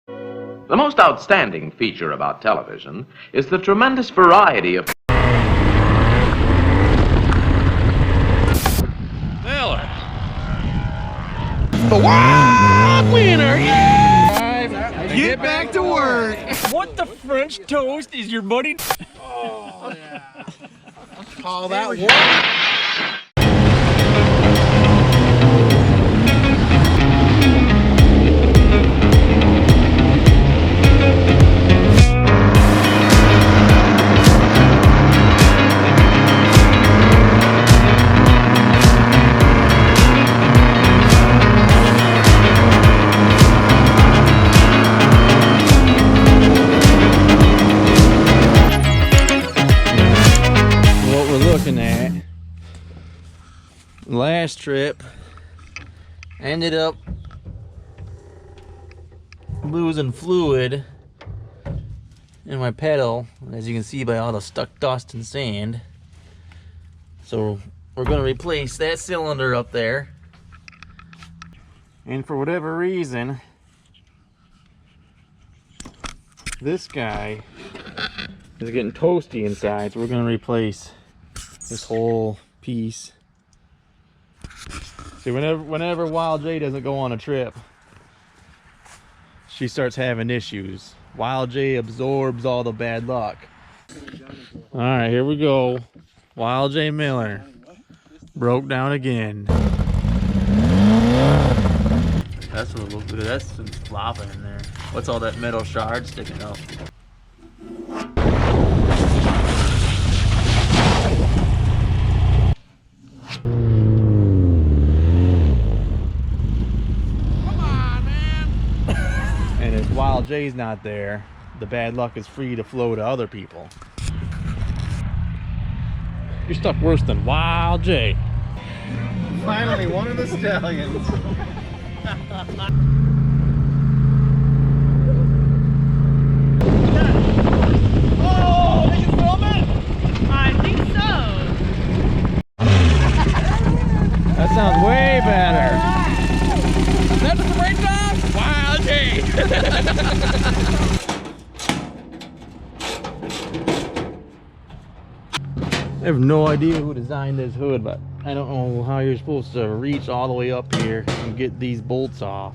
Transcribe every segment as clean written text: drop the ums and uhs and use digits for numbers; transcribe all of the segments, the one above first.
The most outstanding feature about television is the tremendous variety of... Miller! The wild winner! Yeah! Get back to work! What the French toast is your buddy? Oh, yeah. Call that work. Last trip ended up losing fluid in my pedal, as you can see by all the stuck dust and sand. So we're going to replace that cylinder up there, and for whatever reason this guy is getting toasty inside, so we're going to replace this whole piece. See, whenever Wild J doesn't go on a trip, she starts having issues. Wild J absorbs all the bad luck. All right, here we go. Wild J Miller broke down again. That's what it looks good. That's some flopping in there. What's all that metal shard sticking up? Wild J's not there, the bad luck is free to flow to other people. You're stuck worse than Wild J. Finally, one of the stallions. Oh, they can film it? I think so. That sounds way better. That's a great job, Wild J. I have no idea who designed this hood, but I don't know how you're supposed to reach all the way up here and get these bolts off.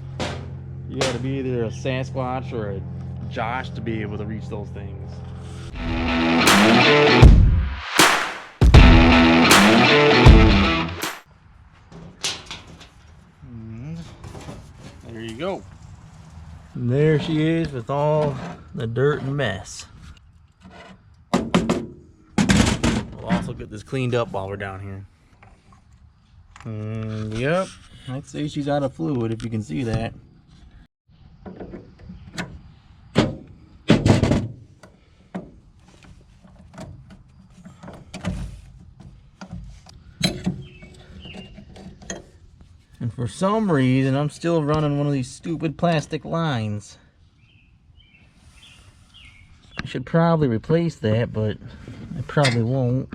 You gotta be either a Sasquatch or a Josh to be able to reach those things. And there you go. And there she is with all the dirt and mess. We'll also get this cleaned up while we're down here. And yep, I'd say she's out of fluid if you can see that. And for some reason, I'm still running one of these stupid plastic lines. I should probably replace that, but I probably won't.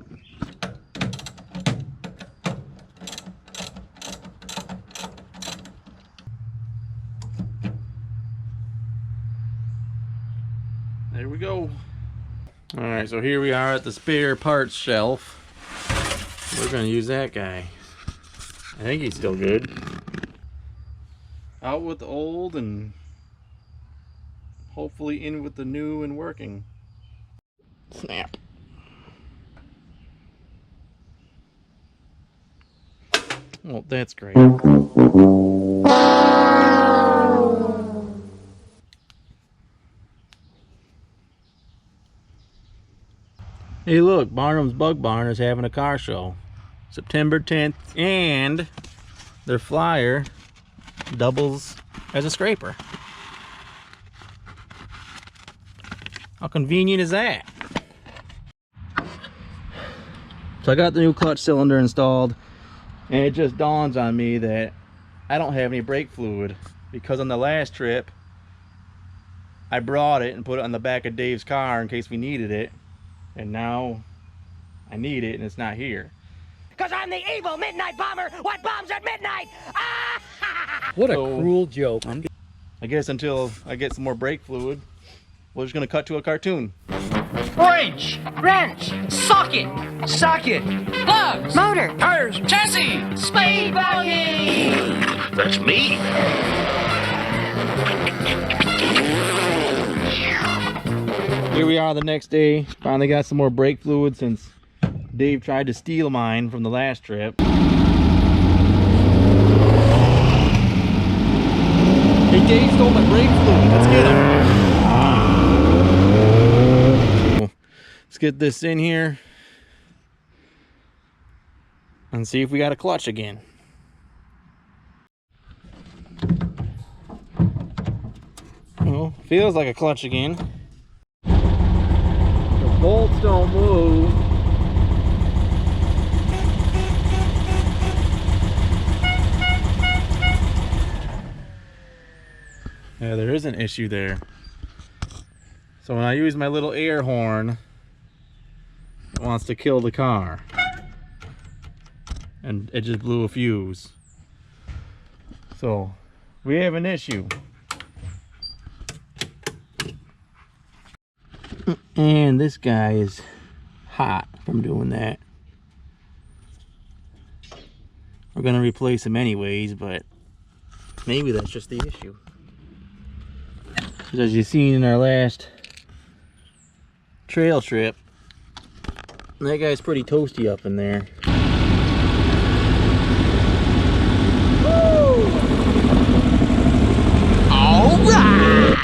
There we go. Alright, so here we are at the spare parts shelf. We're going to use that guy. I think he's still good. Out with the old and hopefully in with the new and working. Snap. Well, that's great. Hey look, Barnum's Bug Barn is having a car show. September 10th, and their flyer doubles as a scraper. How convenient is that? So I got the new clutch cylinder installed, and it just dawns on me that I don't have any brake fluid, because on the last trip I brought it and put it on the back of Dave's car in case we needed it, and now I need it and it's not here. Because I'm the evil midnight bomber. What bombs at midnight? Ah! What a cruel joke. I guess until I get some more brake fluid, we're just gonna cut to a cartoon. Wrench. Wrench. Socket. Socket. Plugs. Motor. Tires. Chassis. Speed buggy. That's me. Here we are the next day. Finally got some more brake fluid since Dave tried to steal mine from the last trip. Hey, Dave stole my brake fluid. Let's get him. Let's get this in here and see if we got a clutch again. Well, feels like a clutch again. The bolts don't move. Yeah, there is an issue there. So when I use my little air horn, it wants to kill the car. And it just blew a fuse. So we have an issue. And this guy is hot from doing that. We're gonna replace him anyways, but maybe that's just the issue. As you've seen in our last trail trip, that guy's pretty toasty up in there. Woo! All right.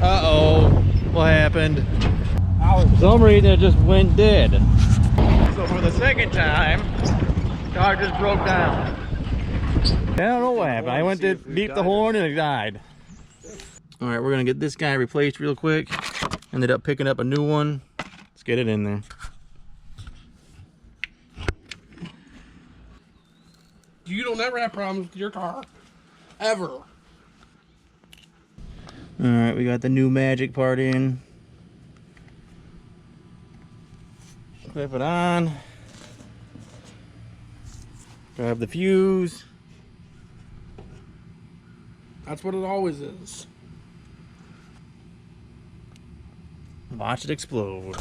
Uh-oh, what happened? For some reason it just went dead. So for the second time, the car just broke down. I don't know what happened. I went to beep the horn and it died. All right, we're gonna get this guy replaced real quick. Ended up picking up a new one. Let's get it in there. You don't ever have problems with your car. Ever. All right, we got the new magic part in. Clip it on. Grab the fuse. That's what it always is. Watch it explode.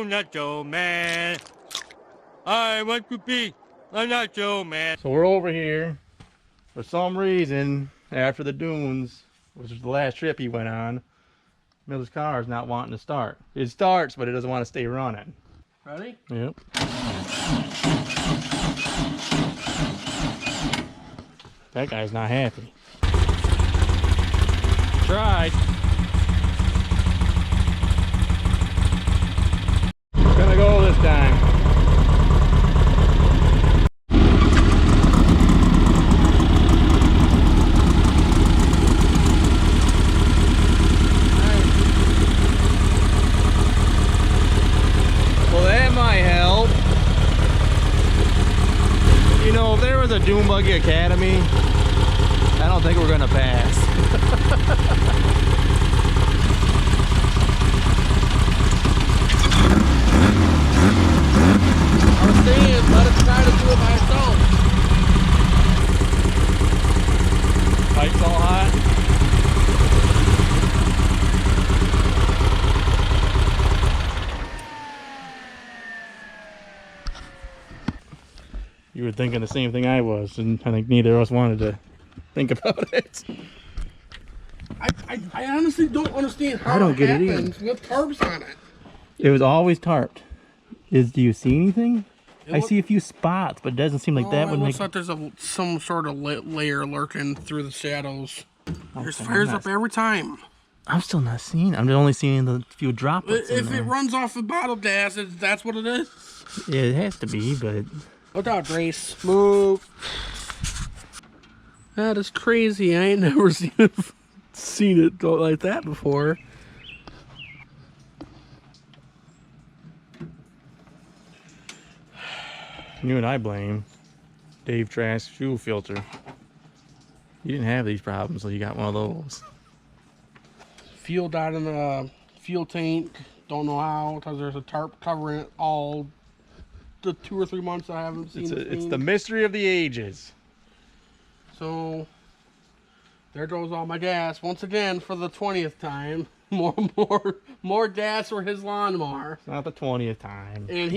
Nacho man. I want to be a nacho man. So we're over here. For some reason, after the dunes, which was the last trip he went on, Miller's car is not wanting to start. It starts, but it doesn't want to stay running. Ready? Yep. That guy's not happy. Tried. Gonna go this time. Well, that might help. You know, if there was a Dune Buggy Academy, I don't think we're gonna pass. Let us try to do it by ourselves. Pipes all hot. You were thinking the same thing I was, and I think neither of us wanted to think about it. I honestly don't understand how I don't get it either. happens with tarps on it. It was always tarped. Do you see anything? I see a few spots, but it doesn't seem like that would it make... looks like there's some sort of layer lurking through the shadows. There's Okay, fires up every time. I'm still not seeing it. I'm only seeing the few droplets in If there. it runs off the bottle gas, that's what it is. Yeah, it has to be, but... Look out, Grace. Move. That is crazy. I ain't never seen it go like that before. You and I blame Dave Trask's fuel filter. You didn't have these problems, so you got one of those. Fuel died in the fuel tank. Don't know how, because there's a tarp covering it all the 2 or 3 months I haven't seen it. It's the mystery of the ages. So there goes all my gas once again for the 20th time. More gas for his lawnmower. It's not the 20th time. And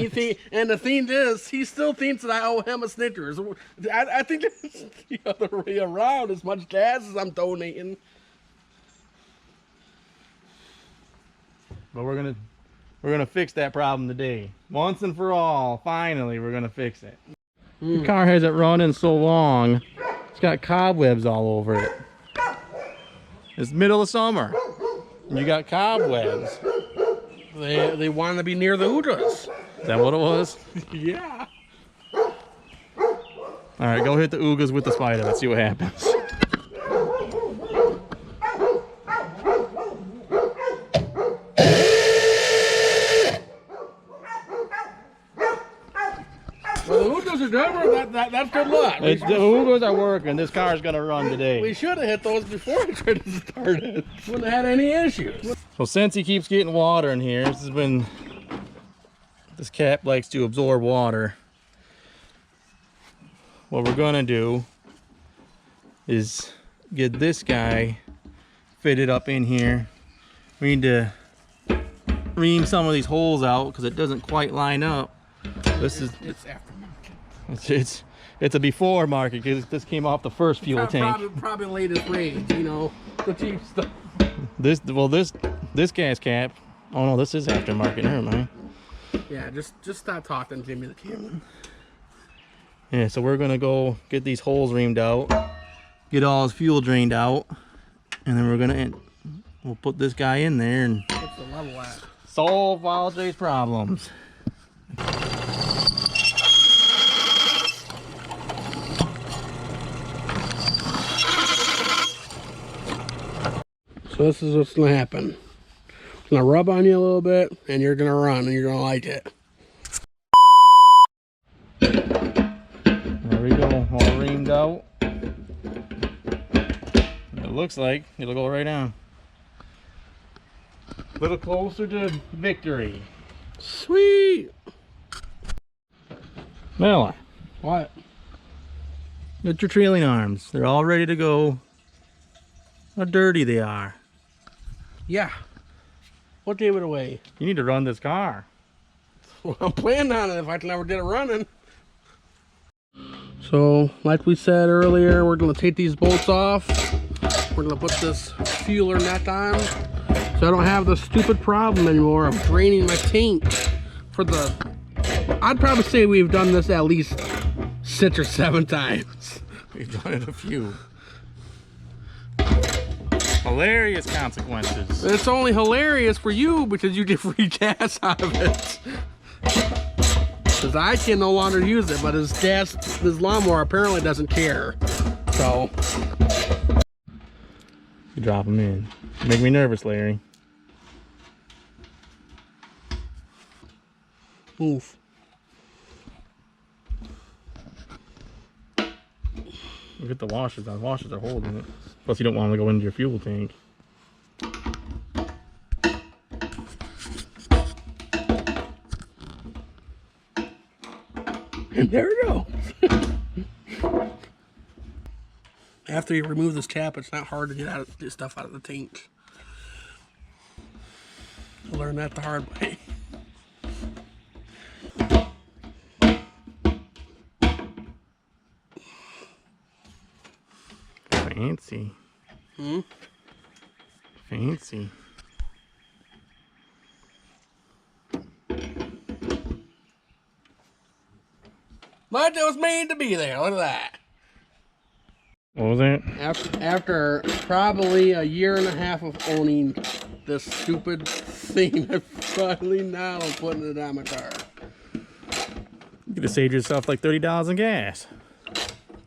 and the thing is, he still thinks that I owe him a Snickers. I think it's the other way around. As much gas as I'm donating. But we're gonna fix that problem today. Once and for all, finally, we're gonna fix it. The car hasn't run in so long. It's got cobwebs all over it. It's middle of summer. And you got cobwebs. They want to be near the Udas. Is that what it was? Yeah. Alright, go hit the oogas with the spider. Let's see what happens. Well, the Udas are good. That's good luck. The oogas are working. This car's gonna run today. We should have hit those before I tried to start it. Wouldn't have had any issues. So since he keeps getting water in here, this cap likes to absorb water. What we're gonna do is get this guy fitted up in here. We need to ream some of these holes out because it doesn't quite line up. It's aftermarket. It's a before market because this came off the first fuel tank. Probably latest range, you know, the cheap stuff. This gas cap. Oh no, this is aftermarket. Never mind. Yeah, just stop talking, Jimmy the camera. Yeah, so we're gonna go get these holes reamed out, get all his fuel drained out, and then we'll put this guy in there and What's the level at? solve all Jay's problems. So this is what's gonna happen. It's gonna rub on you a little bit, and you're gonna run, and you're gonna like it. There we go, all reamed out. It looks like it'll go right down. A little closer to victory. Sweet. Miller, What? get your trailing arms. They're all ready to go. How dirty they are. Yeah. What gave it away? You need to run this car. Well, I'm planning on it if I can ever get it running. So, like we said earlier, we're gonna take these bolts off. We're gonna put this fueler net on, so I don't have the stupid problem anymore of draining my tank for the... I'd probably say we've done this at least 6 or 7 times. We've done it a few. Hilarious consequences. It's only hilarious for you because you get free gas out of it. Because I can no longer use it, but his lawnmower apparently doesn't care. So, You drop them in. Make me nervous, Larry. oof. Look at the washers. The washers are holding it. Plus, you don't want to go into your fuel tank. And there we go. After you remove this cap, it's not hard to get this stuff out of the tank. I learned that the hard way. Fancy. Fancy. Macho's made to be there. Look at that. What was that? After probably a year and a half of owning this stupid thing, I finally now am putting it on my car. You could have saved yourself like $30 in gas.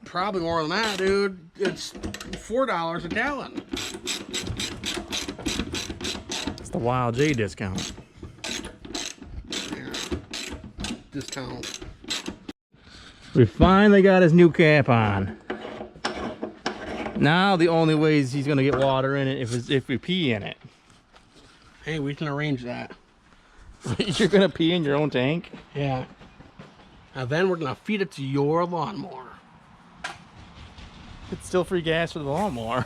Probably more than that, dude. It's $4 a gallon. It's the Wild J discount. Yeah. Discount. We finally got his new cap on. Now the only ways he's gonna get water in it if we pee in it. Hey, we can arrange that. You're gonna pee in your own tank? Yeah. Now then we're gonna feed it to your lawnmower. It's still free gas for the lawnmower.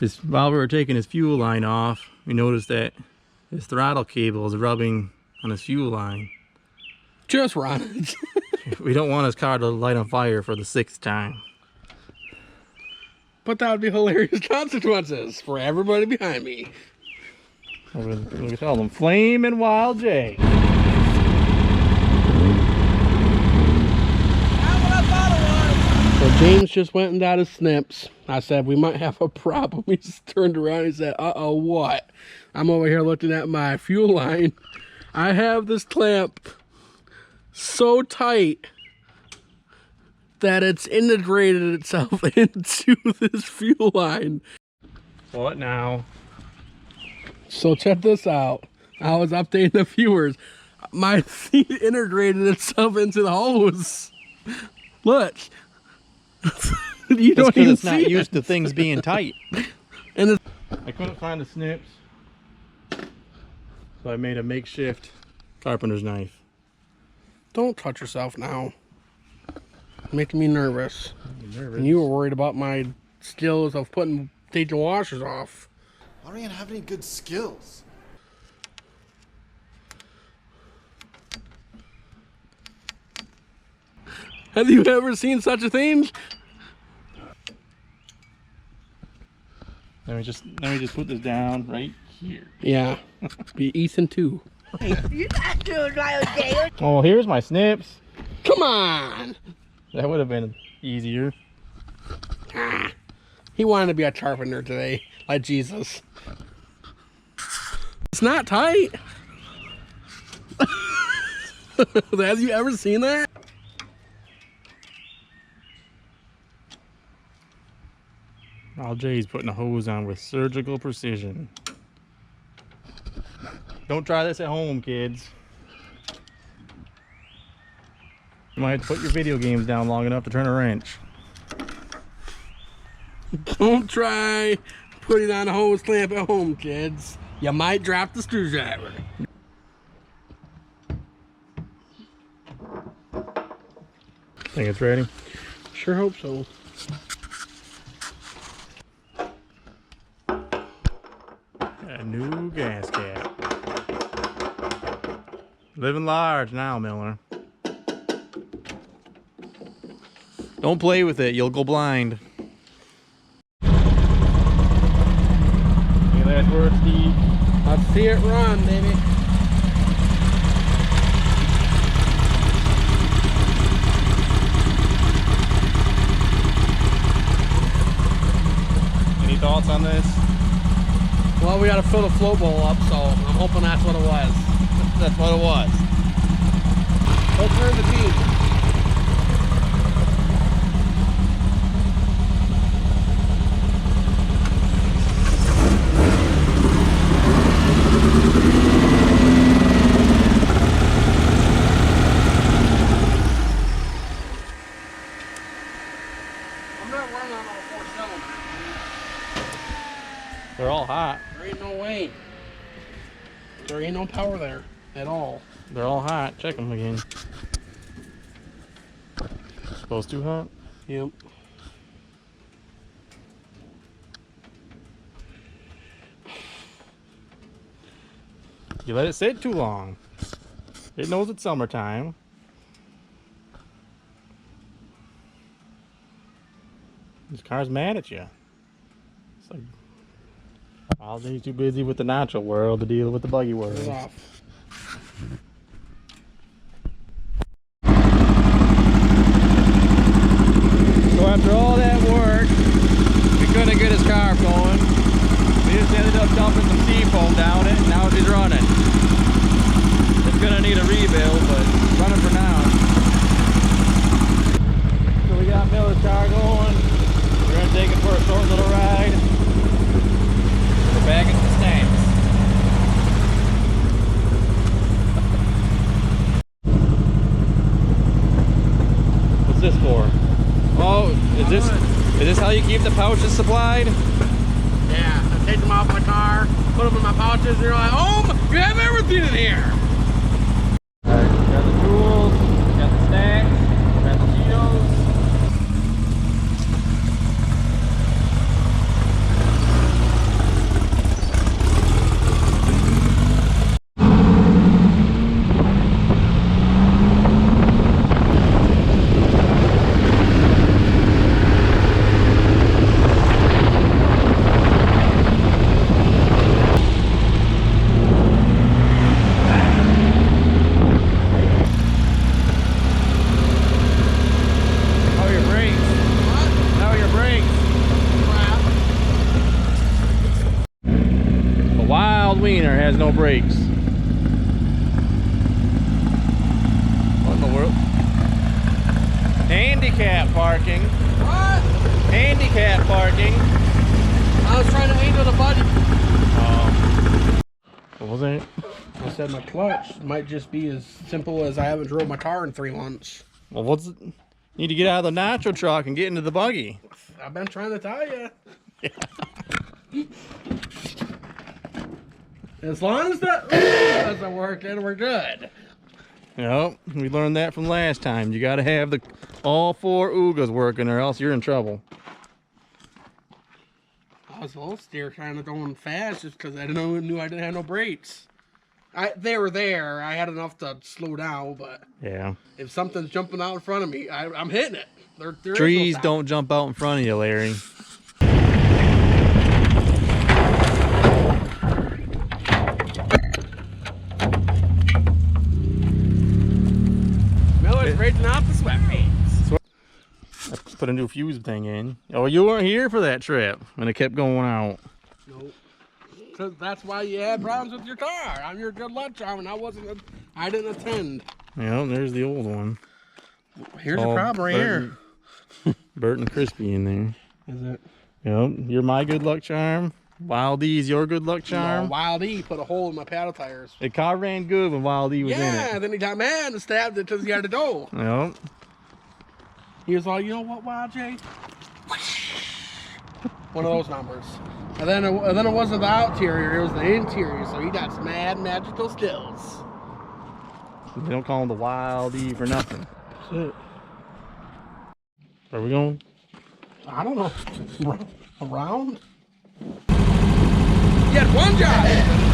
Just while we were taking his fuel line off, we noticed that his throttle cable is rubbing on his fuel line. Just run it. We don't want his car to light on fire for the 6th time. But that would be hilarious consequences for everybody behind me. We call them Flame and Wild J. So James just went and got his snips. I said, we might have a problem. He just turned around and said, uh-oh, what? I'm over here looking at my fuel line. I have this clamp so tight that it's integrated itself into this fuel line. What now? So check this out. I was updating the viewers. My seat integrated itself into the hose. Look. You don't even it's see not it. used to things being tight. And it's, I couldn't find the snips, so I made a makeshift carpenter's knife. don't touch yourself now. Making me nervous. And you were worried about my skills of taking washers off. I don't even have any good skills. Have you ever seen such a thing? Let me just put this down right here. Yeah. Be Ethan too. You're not doing right, okay? Oh, here's my snips. Come on! That would have been easier. Ah, he wanted to be a carpenter today, like Jesus. It's not tight. Have you ever seen that? Al J's putting a hose on with surgical precision. Don't try this at home, kids. You might have to put your video games down long enough to turn a wrench. Don't try putting on a hose clamp at home, kids. You might drop the screwdriver. Think it's ready? Sure hope so. A new gas cap. Living large now, Miller. Don't play with it, you'll go blind. Any last words, Steve? Let's see it run, baby. Any thoughts on this? Well, we got to fill the float bowl up, so I'm hoping that's what it was. That's what it was. Let's turn the key. I'm not running on all 4 cylinders. They're all hot. There ain't no way. There ain't no power there at all. They're all hot. Check them again. Supposed too hot? Yep. You let it sit too long. It knows it's summertime. This car's mad at you. It's like, Aldi's too busy with the nacho world to deal with the buggy world. It's off. after all that work, we couldn't get his car going. We just ended up dumping some seafoam down it, and now she's running. It's gonna need a rebuild, but it's running for now. So we got Miller's car going. We're gonna take it for a short little ride. We're bagging some snacks. What's this for? Oh, is this how you keep the pouches supplied? Yeah, I take them off my car, put them in my pouches, and you're like, oh, you have everything in here. Alright, got the tools, got the snacks, got the Cheetos. Wiener has no brakes. What in the world? Handicap parking. What? Handicap parking. I was trying to angle the button. What was that? I said my clutch might just be as simple as I haven't drove my car in 3 months. Well, what's it? Need to get out of the nacho truck and get into the buggy. I've been trying to tell you. As long as that doesn't work, then we're good. Yep, we learned that from last time. You got to have all 4 oogas working, or else you're in trouble. I was a little steer kind of going fast just because I knew I didn't have no brakes. They were there. I had enough to slow down, but Yeah. if something's jumping out in front of me, I'm hitting it. There is no Trees stop. don't jump out in front of you, Larry. Miller's raging out the sweatpants. I put a new fuse thing in. Oh, you weren't here for that trip when it kept going out. Nope. Because that's why you had problems with your car. I'm your good luck charm, and I didn't attend. Yeah, there's the old one. Here's the problem right here. Bert and Crispy in there. Is it? Yep, you're my good luck charm. Wild E's your good luck charm. Wild E put a hole in my paddle tires. The car ran good when Wild E was in Yeah, it. then he got mad and stabbed it till he had to go. Yep. He was like, you know what, Wild J? One of those numbers. And then it wasn't the outerior, it was the interior, so he got some mad magical skills. They don't call him the Wild E for nothing. That's it. Where are we going? I don't know. Around? You had one job!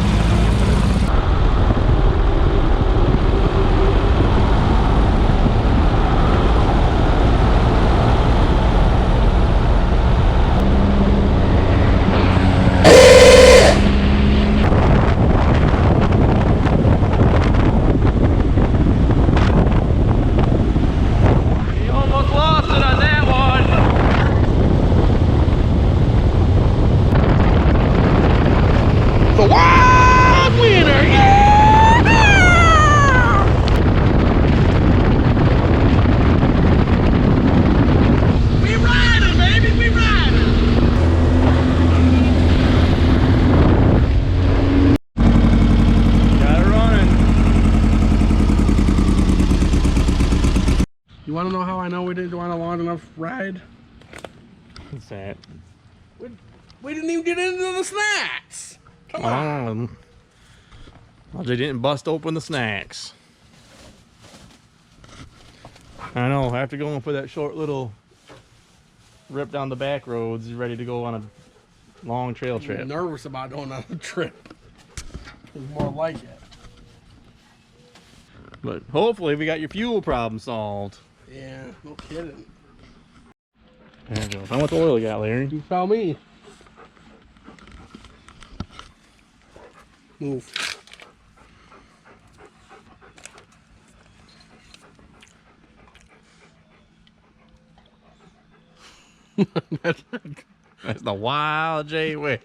You want to know how I know we didn't want a long enough ride? What's that? We didn't even get into the snacks. Come on. Well, they didn't bust open the snacks. I know, after going for that short little rip down the back roads, you're ready to go on a long trail I'm trip. nervous about going on a trip. It's more like it. But hopefully we got your fuel problem solved. Yeah, no kidding. There you go. How much oil you got, Larry? You tell me. Move. That's the wild J way.